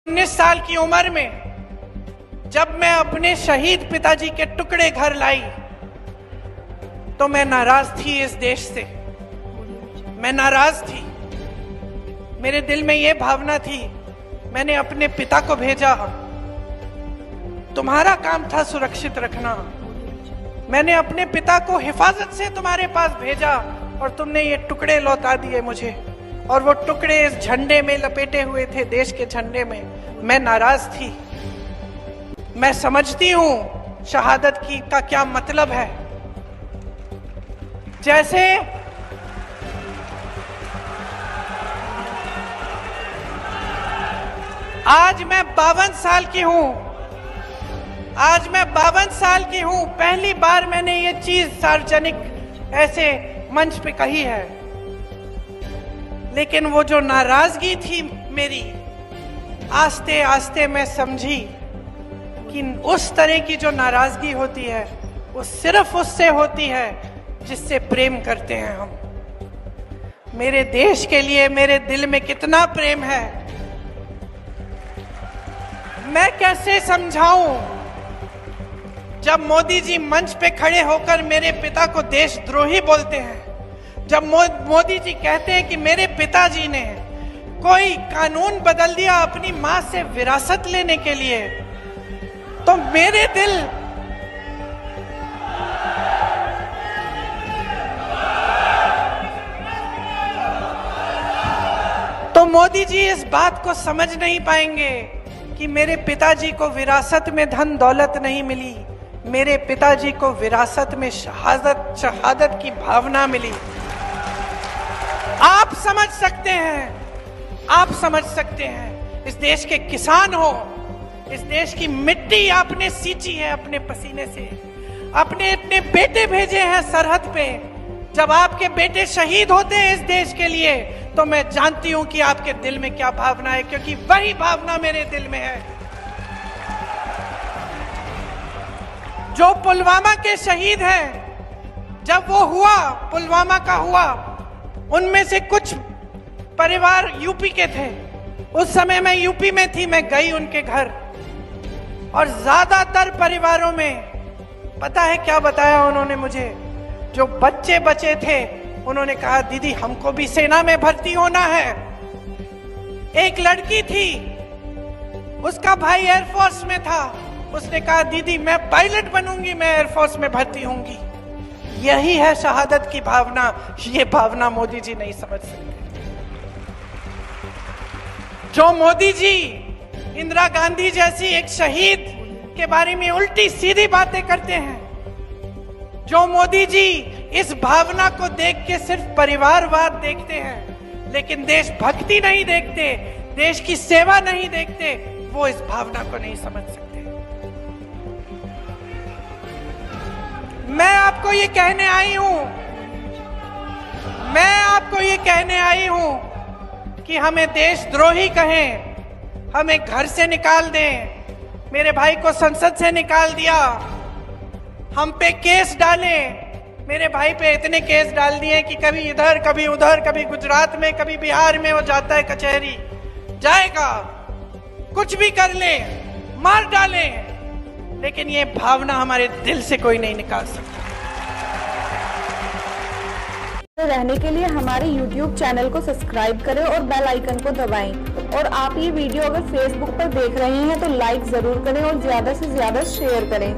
19 साल की उम्र में जब मैं अपने शहीद पिताजी के टुकड़े घर लाई तो मैं नाराज थी इस देश से। मैं नाराज थी। मेरे दिल में यह भावना थी, मैंने अपने पिता को भेजा, तुम्हारा काम था सुरक्षित रखना। मैंने अपने पिता को हिफाजत से तुम्हारे पास भेजा और तुमने ये टुकड़े लौटा दिए मुझे। और वो टुकड़े इस झंडे में लपेटे हुए थे, देश के झंडे में। मैं नाराज थी। मैं समझती हूं शहादत की का क्या मतलब है। जैसे आज मैं 52 साल की हूं। आज मैं 52 साल की हूं। पहली बार मैंने ये चीज सार्वजनिक ऐसे मंच पे कही है। लेकिन वो जो नाराजगी थी मेरी, आस्ते आस्ते मैं समझी कि उस तरह की जो नाराजगी होती है वो सिर्फ उससे होती है जिससे प्रेम करते हैं हम। मेरे देश के लिए मेरे दिल में कितना प्रेम है, मैं कैसे समझाऊं। जब मोदी जी मंच पे खड़े होकर मेरे पिता को देशद्रोही बोलते हैं, जब मोदी जी कहते हैं कि मेरे पिताजी ने कोई कानून बदल दिया अपनी मां से विरासत लेने के लिए, तो मेरे दिल तो मोदी जी इस बात को समझ नहीं पाएंगे कि मेरे पिताजी को विरासत में धन दौलत नहीं मिली, मेरे पिताजी को विरासत में शहादत की भावना मिली। आप समझ सकते हैं, आप समझ सकते हैं। इस देश के किसान हो, इस देश की मिट्टी आपने सींची है अपने पसीने से, अपने इतने बेटे भेजे हैं सरहद पे। जब आपके बेटे शहीद होते हैं इस देश के लिए, तो मैं जानती हूं कि आपके दिल में क्या भावना है, क्योंकि वही भावना मेरे दिल में है। जो पुलवामा के शहीद हैं, जब वो हुआ, पुलवामा का हुआ, उनमें से कुछ परिवार यूपी के थे। उस समय मैं यूपी में थी, मैं गई उनके घर, और ज्यादातर परिवारों में पता है क्या बताया उन्होंने मुझे। जो बच्चे बचे थे उन्होंने कहा, दीदी हमको भी सेना में भर्ती होना है। एक लड़की थी, उसका भाई एयरफोर्स में था, उसने कहा दीदी मैं पायलट बनूंगी, मैं एयरफोर्स में भर्ती होंगी। यही है शहादत की भावना। ये भावना मोदी जी नहीं समझ सकते। जो मोदी जी इंदिरा गांधी जैसी एक शहीद के बारे में उल्टी सीधी बातें करते हैं, जो मोदी जी इस भावना को देख के सिर्फ परिवारवाद देखते हैं लेकिन देशभक्ति नहीं देखते, देश की सेवा नहीं देखते, वो इस भावना को नहीं समझ सकते। मैं आपको ये कहने आई हूं, मैं आपको ये कहने आई हूं कि हमें देशद्रोही कहें, हमें घर से निकाल दें, मेरे भाई को संसद से निकाल दिया, हम पे केस डाले। मेरे भाई पे इतने केस डाल दिए कि कभी इधर कभी उधर, कभी गुजरात में कभी बिहार में वो जाता है कचहरी, जाएगा, कुछ भी कर ले, मार डाले, लेकिन ये भावना हमारे दिल से कोई नहीं निकाल सकता। रहने के लिए हमारे YouTube चैनल को सब्सक्राइब करें और बेल आइकन को दबाएं। और आप ये वीडियो अगर Facebook पर देख रहे हैं तो लाइक जरूर करें और ज्यादा से ज्यादा शेयर करें।